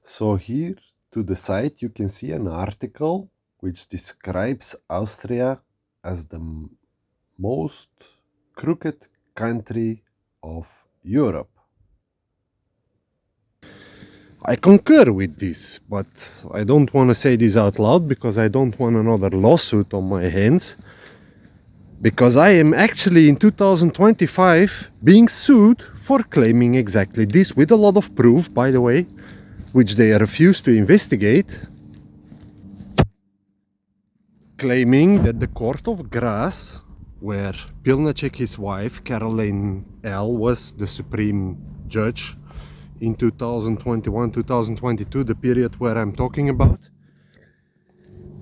So here to the side you can see an article which describes Austria as the most crooked country of Europe. I concur with this, but I don't want to say this out loud because I don't want another lawsuit on my hands. Because I am actually in 2025 being sued for claiming exactly this, with a lot of proof, by the way, which they refuse to investigate, claiming that the court of Graz, where Pilnacek, his wife, Caroline L., was the supreme judge in 2021-2022, the period where I'm talking about.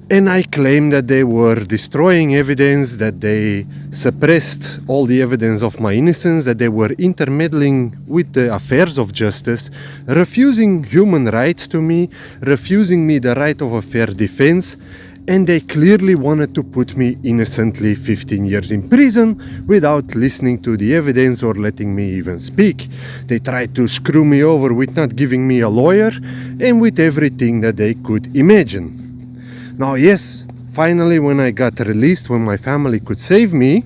And I claim that they were destroying evidence, that they suppressed all the evidence of my innocence, that they were intermeddling with the affairs of justice, refusing human rights to me, refusing me the right of a fair defense, and they clearly wanted to put me innocently 15 years in prison without listening to the evidence or letting me even speak. They tried to screw me over with not giving me a lawyer and with everything that they could imagine. Now, yes, finally when I got released, when my family could save me,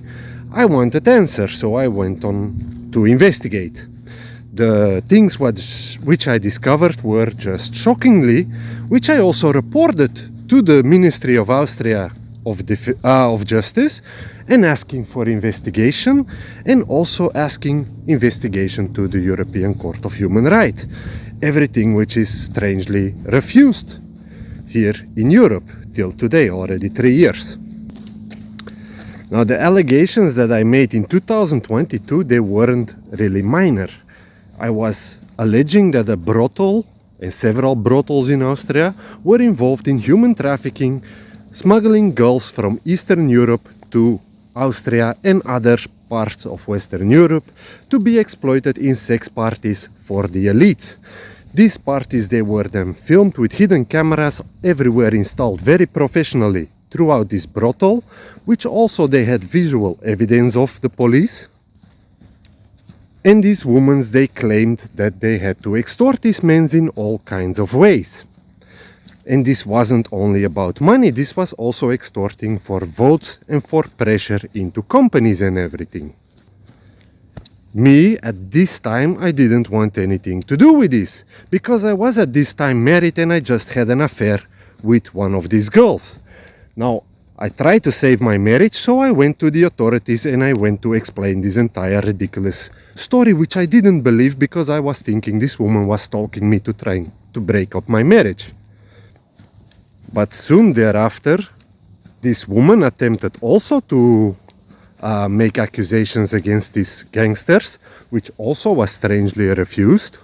I wanted answers, so I went on to investigate. The things which I discovered were just shockingly, which I also reported to the Ministry of Austria of Justice and asking for investigation, and also asking investigation to the European Court of Human Rights. Everything which is strangely refused here in Europe till today, already 3 years. Now, the allegations that I made in 2022, they weren't really minor. I was alleging that a brothel and several brothels in Austria were involved in human trafficking, smuggling girls from Eastern Europe to Austria and other parts of Western Europe to be exploited in sex parties for the elites. These parties, they were then filmed with hidden cameras everywhere installed very professionally throughout this brothel, which also they had visual evidence of the police. And these women, they claimed that they had to extort these men in all kinds of ways. And this wasn't only about money, this was also extorting for votes and for pressure into companies and everything. Me, at this time, I didn't want anything to do with this, because I was at this time married and I just had an affair with one of these girls. Now, I tried to save my marriage, so I went to the authorities and I went to explain this entire ridiculous story, which I didn't believe because I was thinking this woman was stalking me to try to break up my marriage. But soon thereafter, this woman attempted also to make accusations against these gangsters, which also was strangely refused.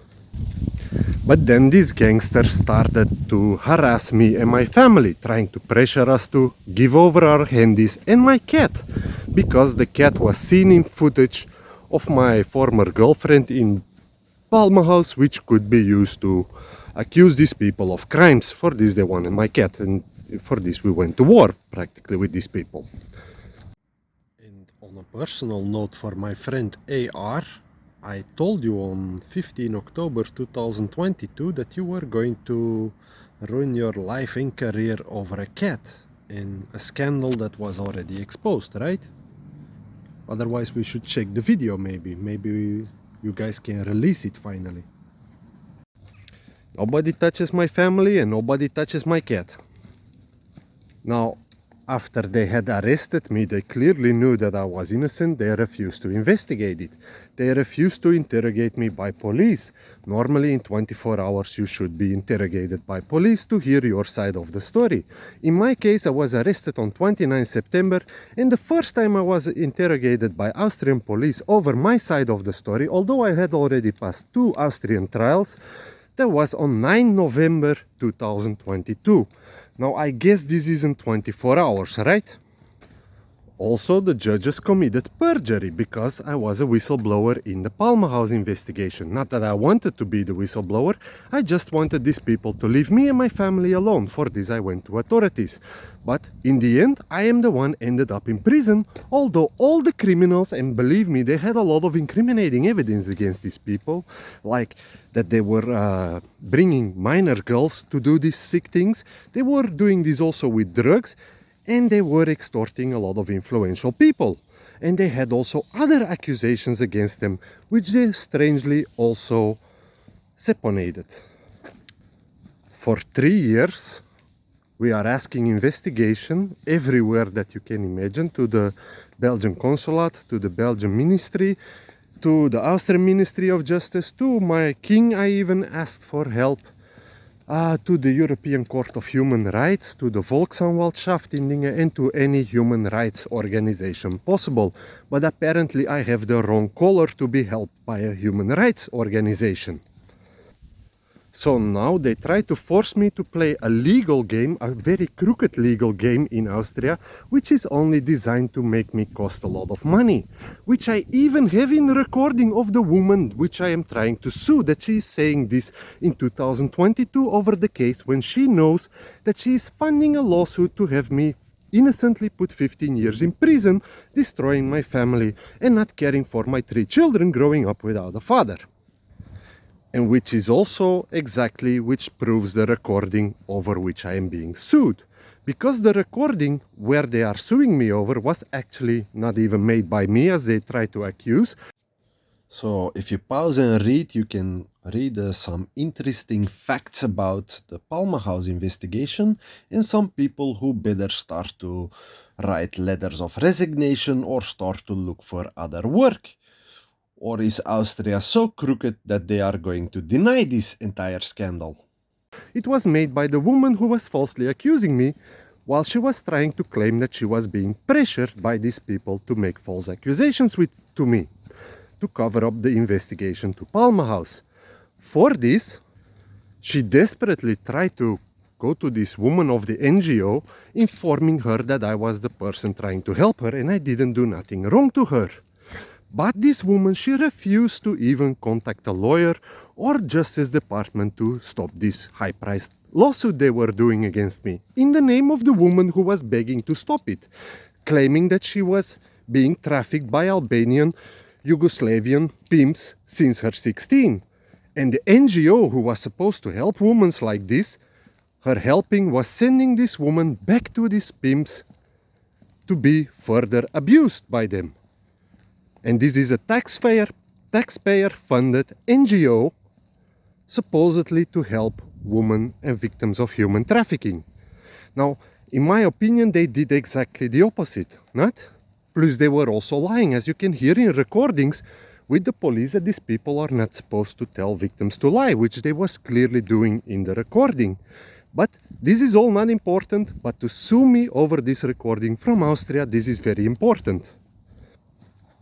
But then these gangsters started to harass me and my family, trying to pressure us to give over our handies and my cat, because the cat was seen in footage of my former girlfriend in Palmenhaus, which could be used to accuse these people of crimes. For this they wanted my cat, and for this we went to war practically with these people. And on a personal note for my friend AR, I told you on 15 October 2022 that you were going to ruin your life and career over a cat in a scandal that was already exposed, right? Otherwise we should check the video maybe. Maybe you guys can release it finally. Nobody touches my family and nobody touches my cat. Now, after they had arrested me, they clearly knew that I was innocent. They refused to investigate it. They refused to interrogate me by police. Normally in 24 hours you should be interrogated by police to hear your side of the story. In my case, I was arrested on 29 September, and the first time I was interrogated by Austrian police over my side of the story, although I had already passed 2 Austrian trials, that was on 9 November 2022. Now, I guess this isn't 24 hours, right? Also, the judges committed perjury because I was a whistleblower in the Palmenhaus investigation. Not that I wanted to be the whistleblower, I just wanted these people to leave me and my family alone. For this I went to authorities. But in the end, I am the one ended up in prison, although all the criminals, and believe me, they had a lot of incriminating evidence against these people, like that they were bringing minor girls to do these sick things. They were doing this also with drugs. And they were extorting a lot of influential people. And they had also other accusations against them, which they strangely also seponated. For 3 years, we are asking investigation everywhere that you can imagine, to the Belgian consulate, to the Belgian ministry, to the Austrian Ministry of Justice, to my king I even asked for help. To the European Court of Human Rights, to the Volksanwaltschaft in Dingen, and to any human rights organization possible. But apparently I have the wrong color to be helped by a human rights organization. So now they try to force me to play a legal game, a very crooked legal game in Austria, which is only designed to make me cost a lot of money. Which I even have in recording of the woman which I am trying to sue, that she is saying this in 2022 over the case when she knows that she is funding a lawsuit to have me innocently put 15 years in prison, destroying my family and not caring for my 3 children growing up without a father. And which is also exactly which proves the recording over which I am being sued. Because the recording where they are suing me over was actually not even made by me, as they try to accuse. So if you pause and read, you can read some interesting facts about the Palmenhaus investigation and some people who better start to write letters of resignation or start to look for other work. Or is Austria so crooked that they are going to deny this entire scandal? It was made by the woman who was falsely accusing me, while she was trying to claim that she was being pressured by these people to make false accusations to me, to cover up the investigation to Palmenhaus. For this, she desperately tried to go to this woman of the NGO, informing her that I was the person trying to help her and I didn't do nothing wrong to her. But this woman, she refused to even contact a lawyer or Justice Department to stop this high-priced lawsuit they were doing against me, in the name of the woman who was begging to stop it, claiming that she was being trafficked by Albanian, Yugoslavian pimps since her 16. And the NGO who was supposed to help women like this, her helping was sending this woman back to these pimps to be further abused by them. And this is a taxpayer-funded NGO supposedly to help women and victims of human trafficking. Now, in my opinion, they did exactly the opposite, not? Plus, they were also lying, as you can hear in recordings with the police, that these people are not supposed to tell victims to lie, which they was clearly doing in the recording. But this is all not important, but to sue me over this recording from Austria, this is very important.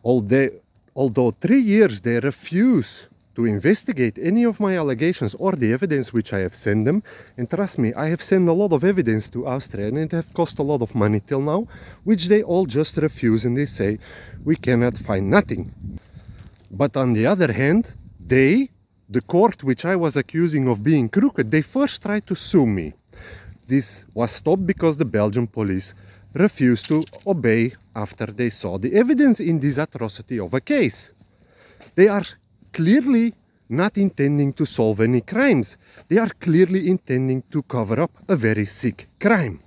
Although 3 years they refuse to investigate any of my allegations or the evidence which I have sent them, and trust me, I have sent a lot of evidence to Austria and it has cost a lot of money till now, which they all just refuse and they say, we cannot find nothing. But on the other hand, the court which I was accusing of being crooked, they first tried to sue me. This was stopped because the Belgian police refused to obey after they saw the evidence in this atrocity of a case. They are clearly not intending to solve any crimes. They are clearly intending to cover up a very sick crime.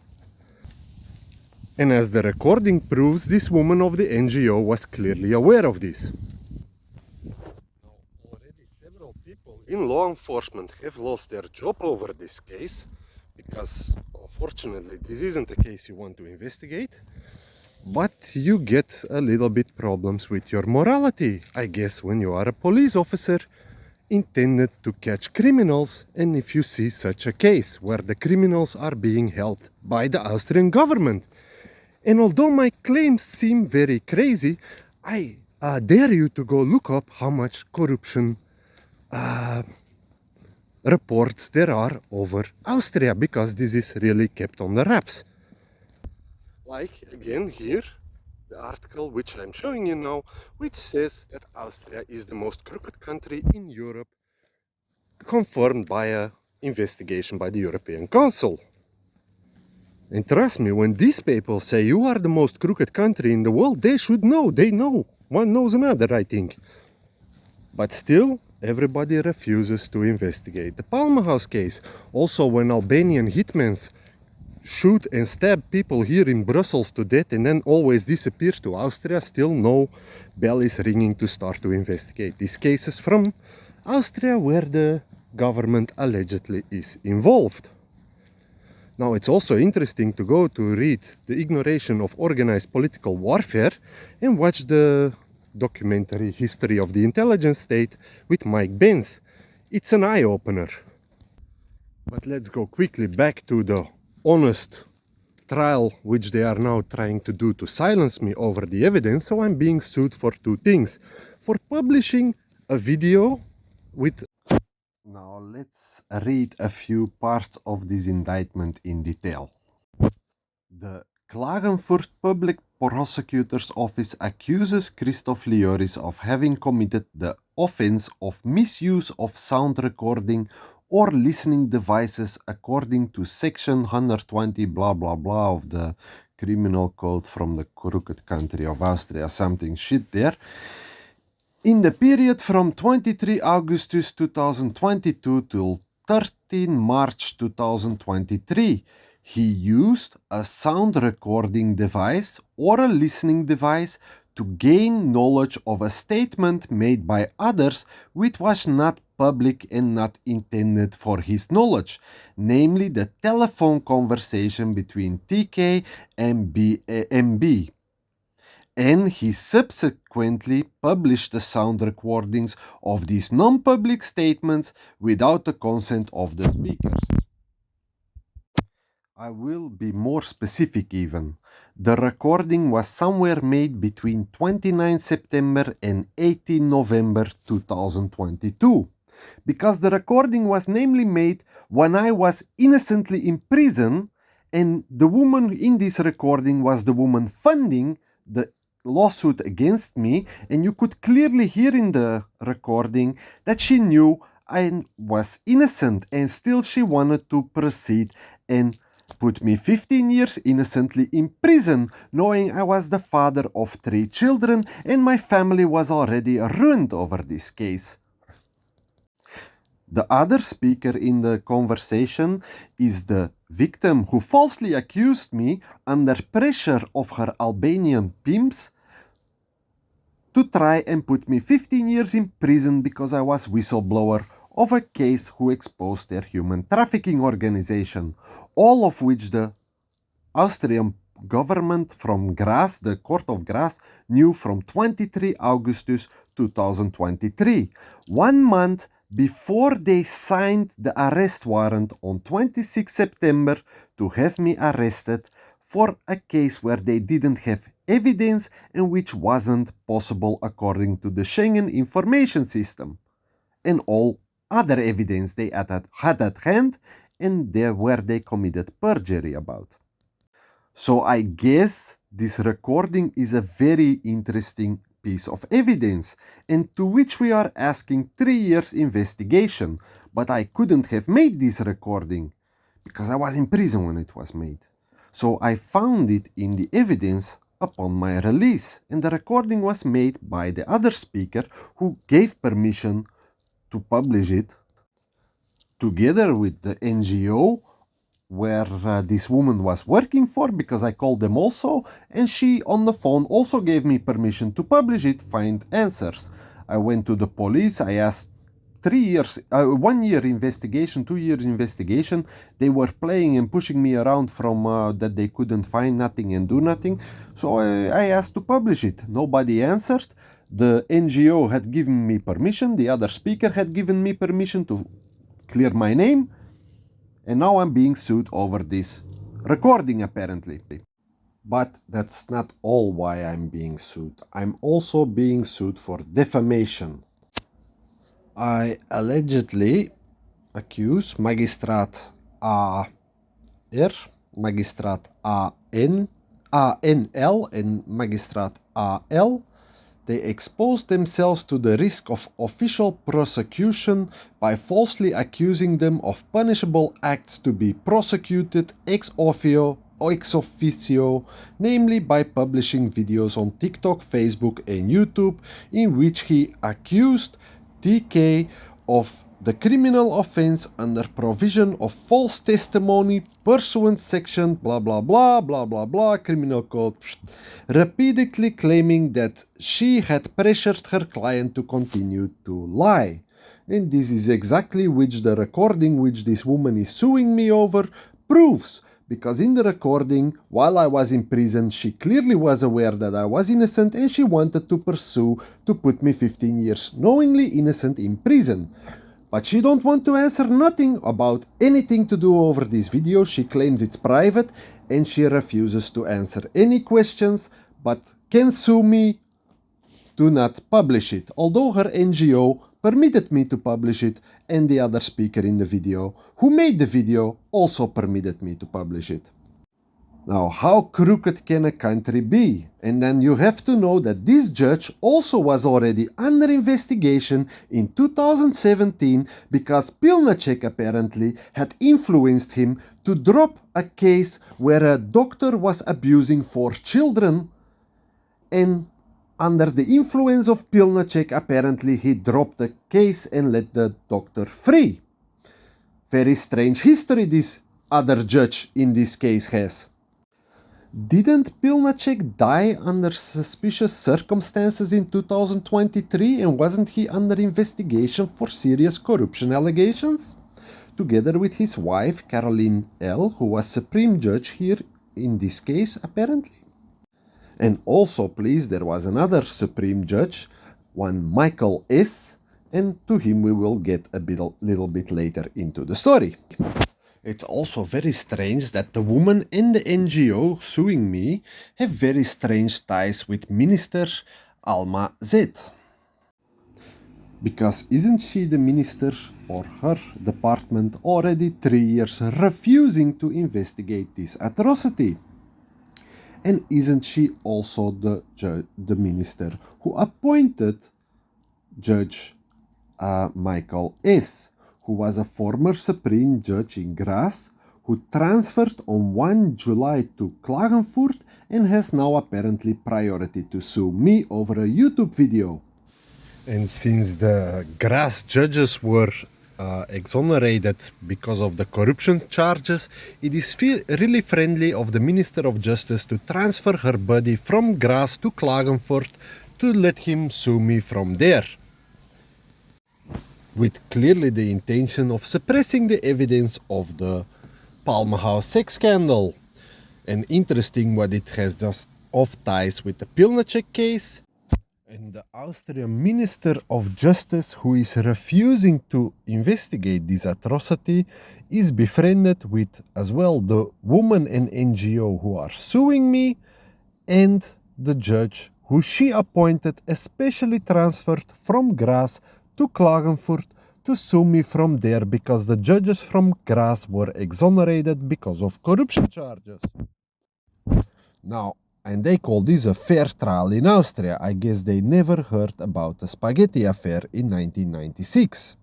And as the recording proves, this woman of the NGO was clearly aware of this. Now, already several people in law enforcement have lost their job over this case, because unfortunately this isn't a case you want to investigate, but you get a little bit problems with your morality, I guess, when you are a police officer intended to catch criminals, and if you see such a case where the criminals are being held by the Austrian government. And although my claims seem very crazy, I dare you to go look up how much corruption reports there are over Austria, because this is really kept on the wraps. Like again here, the article which I'm showing you now, which says that Austria is the most crooked country in Europe, confirmed by an investigation by the European Council. And trust me, when these people say you are the most crooked country in the world, they should know. They know. One knows another, I think. But still, everybody refuses to investigate. The Palmenhaus case, also when Albanian hitmen shoot and stab people here in Brussels to death and then always disappear to Austria, still no bell is ringing to start to investigate these cases from Austria, where the government allegedly is involved. Now, it's also interesting to go to read The Ignoration of Organized Political Warfare and watch the documentary History of the Intelligence State with Mike Benz. It's an eye-opener. But let's go quickly back to the honest trial which they are now trying to do to silence me over the evidence. So I'm being sued for two things. For publishing a video with... Now let's read a few parts of this indictment in detail. The Klagenfurt Public Prosecutor's Office accuses Christoph Lioris of having committed the offense of misuse of sound recording or listening devices according to section 120 blah blah blah of the criminal code from the crooked country of Austria, something shit there. In the period from 23 Augustus 2022 till 13 March 2023, he used a sound recording device or a listening device to gain knowledge of a statement made by others which was not public and not intended for his knowledge, namely the telephone conversation between TK and MB. And he subsequently published the sound recordings of these non-public statements without the consent of the speakers. I will be more specific even. The recording was somewhere made between 29 September and 18 November 2022, because the recording was namely made when I was innocently in prison, and the woman in this recording was the woman funding the lawsuit against me, and you could clearly hear in the recording that she knew I was innocent, and still she wanted to proceed and put me 15 years innocently in prison, knowing I was the father of 3 children and my family was already ruined over this case. The other speaker in the conversation is the victim who falsely accused me under pressure of her Albanian pimps to try and put me 15 years in prison because I was whistleblower of a case who exposed their human trafficking organization, all of which the Austrian government from Graz, the Court of Graz, knew from 23 Augustus 2023, 1 month before they signed the arrest warrant on 26 September to have me arrested for a case where they didn't have evidence and which wasn't possible according to the Schengen information system, and all other evidence they had at hand and where they committed perjury about. So I guess this recording is a very interesting piece of evidence, and to which we are asking 3 years investigation, but I couldn't have made this recording because I was in prison when it was made. So I found it in the evidence upon my release, and the recording was made by the other speaker who gave permission to publish it together with the NGO where this woman was working for, because I called them also, and she on the phone also gave me permission to publish it, find answers. I went to the police, I asked 3 years, 1 year investigation, 2 years investigation. They were playing and pushing me around from that they couldn't find nothing and do nothing. So I asked to publish it. Nobody answered. The NGO had given me permission. The other speaker had given me permission to clear my name. And now I'm being sued over this recording, apparently. But that's not all why I'm being sued. I'm also being sued for defamation. I allegedly accuse Magistraat A.R., Magistraat A.N., ANL en magistraat AL, they exposed themselves to the risk of official prosecution by falsely accusing them of punishable acts to be prosecuted ex officio, namely by publishing videos on TikTok, Facebook and YouTube in which he accused TK of the criminal offense under provision of false testimony pursuant section blah blah blah blah blah blah criminal code, repeatedly claiming that she had pressured her client to continue to lie. And this is exactly which the recording which this woman is suing me over proves. Because in the recording, while I was in prison, she clearly was aware that I was innocent and she wanted to pursue to put me 15 years knowingly innocent in prison. But she don't want to answer nothing about anything to do over this video. She claims it's private and she refuses to answer any questions, but can sue me to not publish it, although her NGO permitted me to publish it and the other speaker in the video, who made the video, also permitted me to publish it. Now, how crooked can a country be? And then you have to know that this judge also was already under investigation in 2017 because Pilnacek apparently had influenced him to drop a case where a doctor was abusing 4 children, and under the influence of Pilnacek, apparently he dropped the case and let the doctor free. Very strange history this other judge in this case has. Didn't Pilnacek die under suspicious circumstances in 2023, and wasn't he under investigation for serious corruption allegations? Together with his wife, Caroline L., who was Supreme Judge here in this case, apparently. And also, please, there was another Supreme Judge, one Michael S., and to him we will get a little bit later into the story. It's also very strange that the woman and the NGO suing me have very strange ties with Minister Alma Z. Because isn't she the minister or her department already 3 years refusing to investigate this atrocity? And isn't she also the minister who appointed Judge Michael S., who was a former Supreme Judge in Graz, who transferred on 1 July to Klagenfurt and has now apparently priority to sue me over a YouTube video? And since the Graz judges were exonerated because of the corruption charges, it is really friendly of the Minister of Justice to transfer her body from Graz to Klagenfurt to let him sue me from there, with clearly the intention of suppressing the evidence of the Palmenhaus sex scandal. And interesting what it has just of ties with the Pilnacek case. And the Austrian Minister of Justice, who is refusing to investigate this atrocity, is befriended with as well the woman and NGO who are suing me, and the judge who she appointed especially transferred from Graz to Klagenfurt to sue me from there because the judges from Graz were exonerated because of corruption charges. Now, and they call this a fair trial in Austria. I guess they never heard about the spaghetti affair in 1996.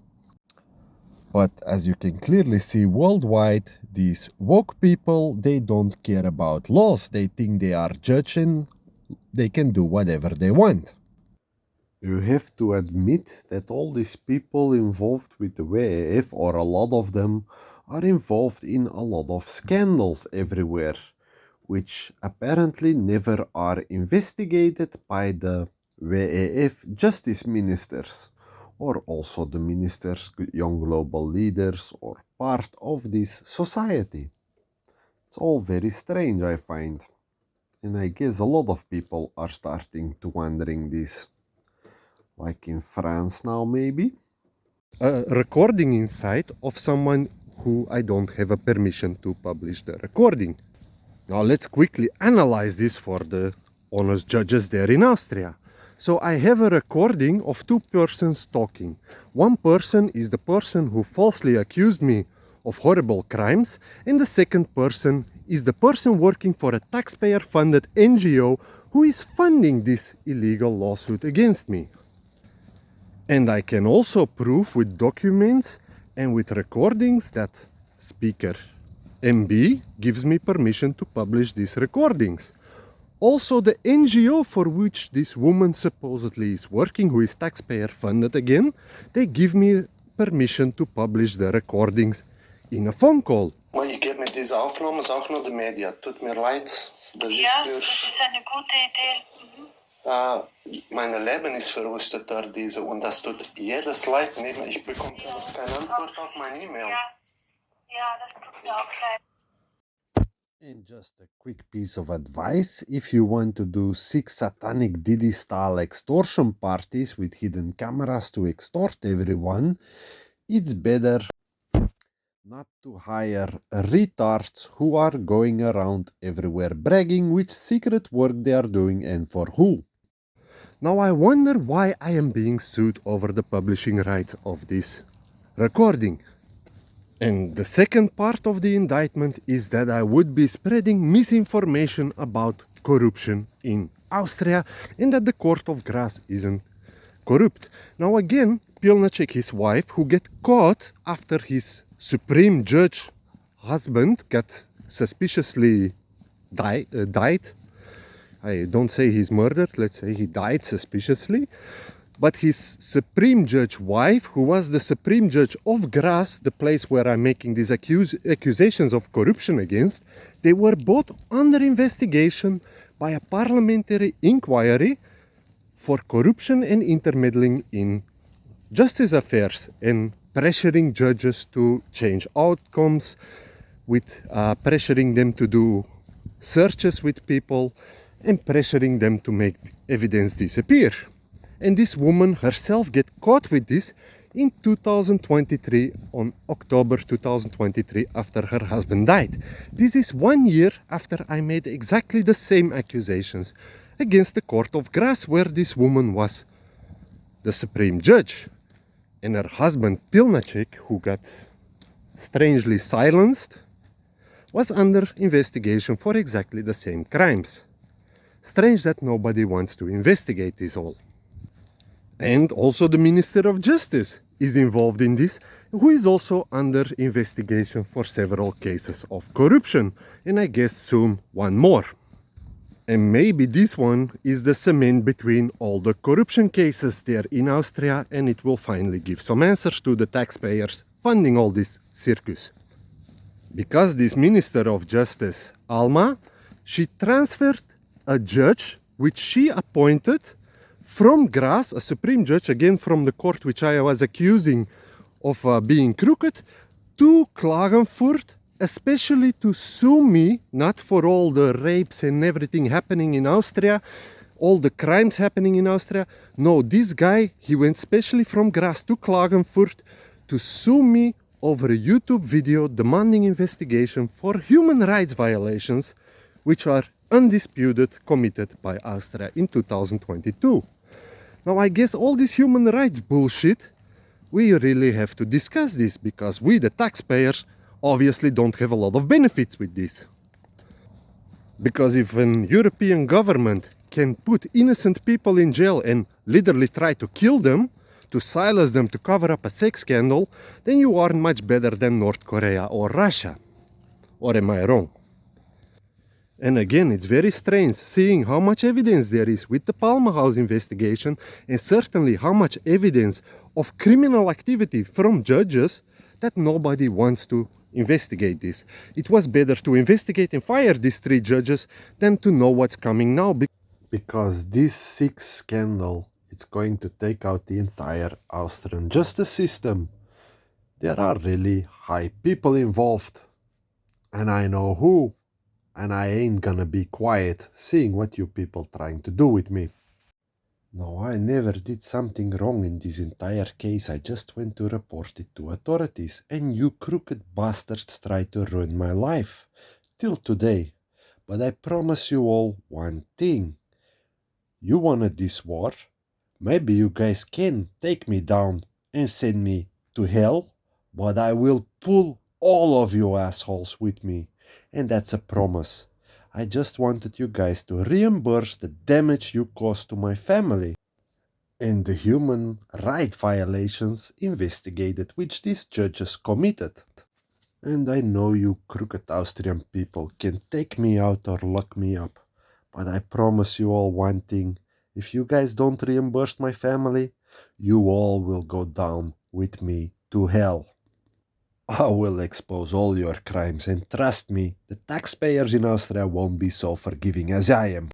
But as you can clearly see worldwide, these woke people, they don't care about laws. They think they are judge and they can do whatever they want. You have to admit that all these people involved with the WEF, or a lot of them, are involved in a lot of scandals everywhere, which apparently never are investigated by the WEF justice ministers, or also the ministers, young global leaders, or part of this society. It's all very strange, I find. And I guess a lot of people are starting to wondering this. Like in France now, maybe? A recording inside of someone who I don't have a permission to publish the recording. Now let's quickly analyze this for the honest judges there in Austria. So I have a recording of 2 persons talking. One person is the person who falsely accused me of horrible crimes, and the second person is the person working for a taxpayer-funded NGO who is funding this illegal lawsuit against me. And I can also prove with documents and with recordings that speaker MB gives me permission to publish these recordings. Also, the NGO for which this woman supposedly is working, who is taxpayer funded again, they give me permission to publish the recordings in a phone call. Maar ik heb met deze opnames ook naar de media. Tut mir leid. Das Ja, ist das ist eine gute Idee. Mein Leben ist verwüstet durch diese und das tut jedes Leid nehmen. Ich bekomme selbst keine Antwort auf meine E-Mail. Ja, das tut mir auch leid. And just a quick piece of advice, if you want to do 6 satanic Diddy-style extortion parties with hidden cameras to extort everyone, it's better not to hire retards who are going around everywhere bragging which secret work they are doing and for who. Now I wonder why I am being sued over the publishing rights of this recording. And the second part of the indictment is that I would be spreading misinformation about corruption in Austria and that the court of grass isn't corrupt. Now again, Pilnacek, his wife, who get caught after his Supreme Judge husband got suspiciously died. I don't say he's murdered, let's say he died suspiciously. But his Supreme Judge wife, who was the Supreme Judge of Graz, the place where I'm making these accusations of corruption against, they were both under investigation by a parliamentary inquiry for corruption and intermeddling in justice affairs and pressuring judges to change outcomes, with pressuring them to do searches with people and pressuring them to make evidence disappear. And this woman herself get caught with this in 2023, on October 2023, after her husband died. This is 1 year after I made exactly the same accusations against the court of Graz, where this woman was the Supreme Judge. And her husband, Pilnacek, who got strangely silenced, was under investigation for exactly the same crimes. Strange that nobody wants to investigate this all. And also the Minister of Justice is involved in this, who is also under investigation for several cases of corruption, and I guess soon one more. And maybe this one is the cement between all the corruption cases there in Austria, and it will finally give some answers to the taxpayers funding all this circus. Because this Minister of Justice, Alma, she transferred a judge which she appointed from Graz, a Supreme Judge, again from the court which I was accusing of being crooked, to Klagenfurt, especially to sue me, not for all the rapes and everything happening in Austria, all the crimes happening in Austria. No, this guy, he went specially from Graz to Klagenfurt to sue me over a YouTube video demanding investigation for human rights violations, which are undisputed, committed by Austria in 2022. Now I guess all this human rights bullshit, we really have to discuss this, because we, the taxpayers, obviously don't have a lot of benefits with this. Because if an European government can put innocent people in jail and literally try to kill them, to silence them, to cover up a sex scandal, then you aren't much better than North Korea or Russia. Or am I wrong? And again, it's very strange seeing how much evidence there is with the Palmenhaus investigation, and certainly how much evidence of criminal activity from judges, that nobody wants to investigate this. It was better to investigate and fire these 3 judges than to know what's coming now. Because this 6 scandal, it's going to take out the entire Austrian justice system. There are really high people involved. And I know who. And I ain't gonna be quiet seeing what you people trying to do with me. No, I never did something wrong in this entire case. I just went to report it to authorities, and you crooked bastards tried to ruin my life. Till today. But I promise you all one thing. You wanted this war? Maybe you guys can take me down and send me to hell, but I will pull all of you assholes with me. And that's a promise. I just wanted you guys to reimburse the damage you caused to my family and the human right violations investigated which these judges committed. And I know you crooked Austrian people can take me out or lock me up, but I promise you all one thing. If you guys don't reimburse my family, you all will go down with me to hell. I will expose all your crimes, and trust me, the taxpayers in Austria won't be so forgiving as I am.